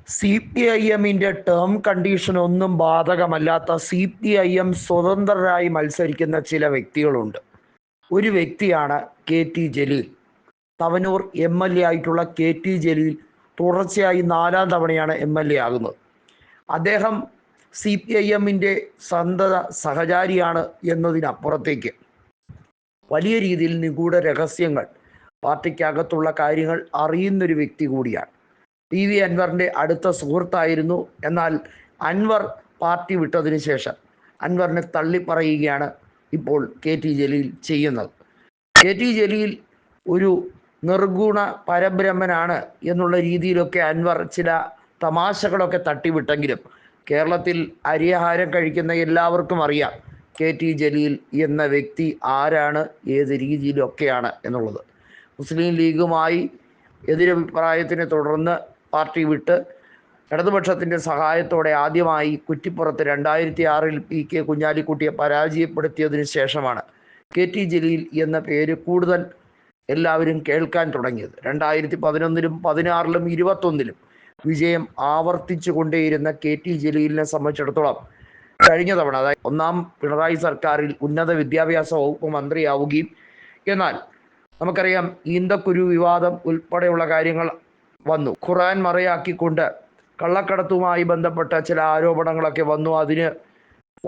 CPIM-ന്റെ term condition ഒന്നും ബാധകമല്ലാത്ത CPIM സ്വതന്ത്രരായി മത്സരിക്കുന്ന ചില വ്യക്തികളുണ്ട്. ഒരു വ്യക്തിയാണ് KT ജലീൽ. തവനൂർ MLA ആയിട്ടുള്ള KT ജലീൽ തുടർച്ചയായി 4-ാം തവണയാണ് MLA ആകുന്നത്. അദ്ദേഹം CPIM-ന്റെ സന്തത സഹചാരിയാണ് എന്നതിനപ്പുറത്തേക്ക് വലിയ രീതിയിൽ നിഗൂഢ രഹസ്യങ്ങൾ, പാർട്ടിക്കകത്തുള്ള കാര്യങ്ങൾ അറിയുന്നൊരു വ്യക്തി കൂടിയാണ്. PV അൻവറിൻ്റെ അടുത്ത സുഹൃത്തായിരുന്നു. എന്നാൽ അൻവർ പാർട്ടി വിട്ടതിന് ശേഷം അൻവറിനെ തള്ളിപ്പറയുകയാണ് ഇപ്പോൾ KT ജലീൽ ചെയ്യുന്നത്. KT ജലീൽ ഒരു നിർഗുണ പരബ്രഹ്മനാണ് എന്നുള്ള രീതിയിലൊക്കെ അൻവർ ചില തമാശകളൊക്കെ തട്ടിവിട്ടെങ്കിലും കേരളത്തിൽ അരിയാഹാരം കഴിക്കുന്ന എല്ലാവർക്കും അറിയാം KT ജലീൽ എന്ന വ്യക്തി ആരാണ്, ഏത് രീതിയിലൊക്കെയാണ് എന്നുള്ളത്. മുസ്ലിം ലീഗുമായി എതിരഭിപ്രായത്തിനെ തുടർന്ന് പാർട്ടി വിട്ട് ഇടതുപക്ഷത്തിൻ്റെ സഹായത്തോടെ ആദ്യമായി കുറ്റിപ്പുറത്ത് 2006-ൽ PK കുഞ്ഞാലിക്കുട്ടിയെ പരാജയപ്പെടുത്തിയതിനു ശേഷമാണ് KT ജലീൽ എന്ന പേര് കൂടുതൽ എല്ലാവരും കേൾക്കാൻ തുടങ്ങിയത്. 2011-ലും 2016-ലും 2021-ലും വിജയം ആവർത്തിച്ചു കൊണ്ടേയിരുന്ന KT ജലീലിനെ സംബന്ധിച്ചിടത്തോളം കഴിഞ്ഞ തവണ, അതായത് 1-ാം പിണറായി സർക്കാരിൽ ഉന്നത വിദ്യാഭ്യാസ വകുപ്പ് മന്ത്രിയാവുകയും, എന്നാൽ നമുക്കറിയാം ഈന്തക്കുരു വിവാദം ഉൾപ്പെടെയുള്ള കാര്യങ്ങൾ വന്നു. ഖുർആൻ മറയാക്കിക്കൊണ്ട് കള്ളക്കടത്തുമായി ബന്ധപ്പെട്ട ചില ആരോപണങ്ങളൊക്കെ വന്നു. അതിന്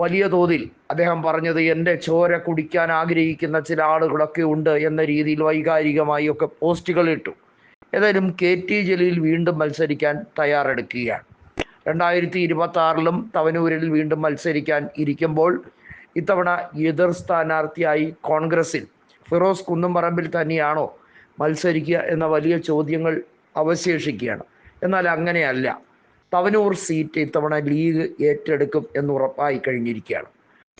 വലിയ തോതിൽ അദ്ദേഹം പറഞ്ഞത് എൻ്റെ ചോര കുടിക്കാൻ ആഗ്രഹിക്കുന്ന ചില ആളുകളൊക്കെ ഉണ്ട് എന്ന രീതിയിൽ വൈകാരികമായി ഒക്കെ പോസ്റ്റുകൾ ഇട്ടു. ഏതായാലും KT ജലീൽ വീണ്ടും മത്സരിക്കാൻ തയ്യാറെടുക്കുകയാണ്. 2026-ലും തവനൂരിൽ വീണ്ടും മത്സരിക്കാൻ ഇരിക്കുമ്പോൾ ഇത്തവണ എതിർ സ്ഥാനാർത്ഥിയായി കോൺഗ്രസിൽ ഫിറോസ് കുന്നുംപറമ്പിൽ തന്നെയാണോ മത്സരിക്കുക എന്ന വലിയ ചോദ്യങ്ങൾ അവശേഷിക്കുകയാണ്. എന്നാൽ അങ്ങനെയല്ല. തവനൂർ സീറ്റ് ഇത്തവണ ലീഗ് ഏറ്റെടുക്കും എന്നുറപ്പായി കഴിഞ്ഞിരിക്കുകയാണ്.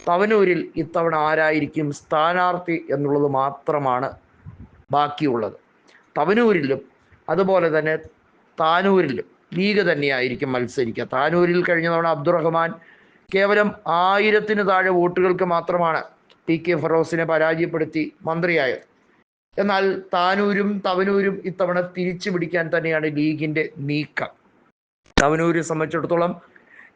തവനൂരിൽ ഇത്തവണ ആരായിരിക്കും സ്ഥാനാർത്ഥി എന്നുള്ളത് മാത്രമാണ് ബാക്കിയുള്ളത്. തവനൂരിലും അതുപോലെ തന്നെ താനൂരിലും ലീഗ് തന്നെയായിരിക്കും മത്സരിക്കുക. താനൂരിൽ കഴിഞ്ഞ തവണ അബ്ദുറഹ്മാൻ കേവലം 1000-ന് താഴെ വോട്ടുകൾക്ക് മാത്രമാണ് PK ഫിറോസിനെ പരാജയപ്പെടുത്തി മന്ത്രിയായത്. എന്നാൽ താനൂരും തവനൂരും ഇത്തവണ തിരിച്ചു പിടിക്കാൻ തന്നെയാണ് ലീഗിൻ്റെ നീക്കം. തവനൂരെ സംബന്ധിച്ചിടത്തോളം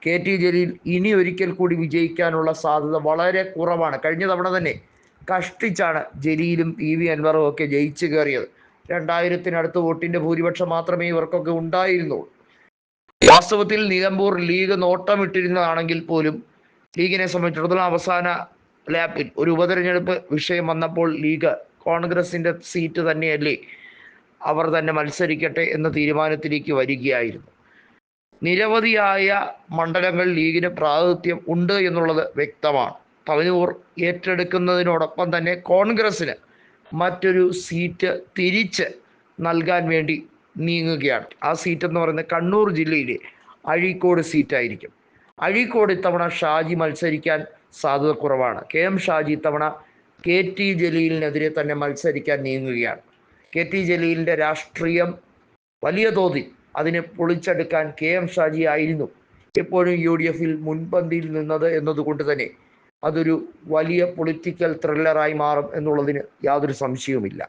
KT ജലീൽ ഇനി ഒരിക്കൽ കൂടി വിജയിക്കാനുള്ള സാധ്യത വളരെ കുറവാണ്. കഴിഞ്ഞ തവണ തന്നെ കഷ്ടിച്ചാണ് ജലീലും PV അൻവറും ഒക്കെ ജയിച്ചു കയറിയത്. 2000-നടുത്ത് വോട്ടിൻ്റെ ഭൂരിപക്ഷം മാത്രമേ ഇവർക്കൊക്കെ ഉണ്ടായിരുന്നുള്ളൂ. വാസ്തവത്തിൽ നിലമ്പൂർ ലീഗ് നോട്ടമിട്ടിരുന്നതാണെങ്കിൽ പോലും ലീഗിനെ സംബന്ധിച്ചിടത്തോളം അവസാന ലാപ്പിൽ ഒരു ഉപതെരഞ്ഞെടുപ്പ് വിഷയം വന്നപ്പോൾ ലീഗ് കോൺഗ്രസിൻ്റെ സീറ്റ് തന്നെയല്ലേ, അവർ തന്നെ മത്സരിക്കട്ടെ എന്ന തീരുമാനത്തിലേക്ക് വരികയായിരുന്നു. നിരവധിയായ മണ്ഡലങ്ങൾ ലീഗിന് പ്രാതിനിധ്യം ഉണ്ട് എന്നുള്ളത് വ്യക്തമാണ്. തവനൂർ ഏറ്റെടുക്കുന്നതിനോടൊപ്പം തന്നെ കോൺഗ്രസ്സിന് മറ്റൊരു സീറ്റ് തിരിച്ച് നൽകാൻ വേണ്ടി നീങ്ങുകയാണ്. ആ സീറ്റ് എന്ന് പറയുന്നത് കണ്ണൂർ ജില്ലയിലെ അഴീക്കോട് സീറ്റായിരിക്കും. അഴീക്കോട് ഇത്തവണ ഷാജി മത്സരിക്കാൻ സാധ്യത കുറവാണ്. KM ഷാജി ഇത്തവണ KT ജലീലിനെതിരെ തന്നെ മത്സരിക്കാൻ നീങ്ങുകയാണ്. KT ജലീലിൻ്റെ രാഷ്ട്രീയം വലിയ തോതിൽ അതിനെ പൊളിച്ചെടുക്കാൻ KM ഷാജി ആയിരുന്നു എപ്പോഴും UDF-ൽ മുൻപന്തിയിൽ നിന്നത് എന്നതുകൊണ്ട് തന്നെ അതൊരു വലിയ പൊളിറ്റിക്കൽ ത്രില്ലറായി മാറും എന്നുള്ളതിന് യാതൊരു സംശയവുമില്ല.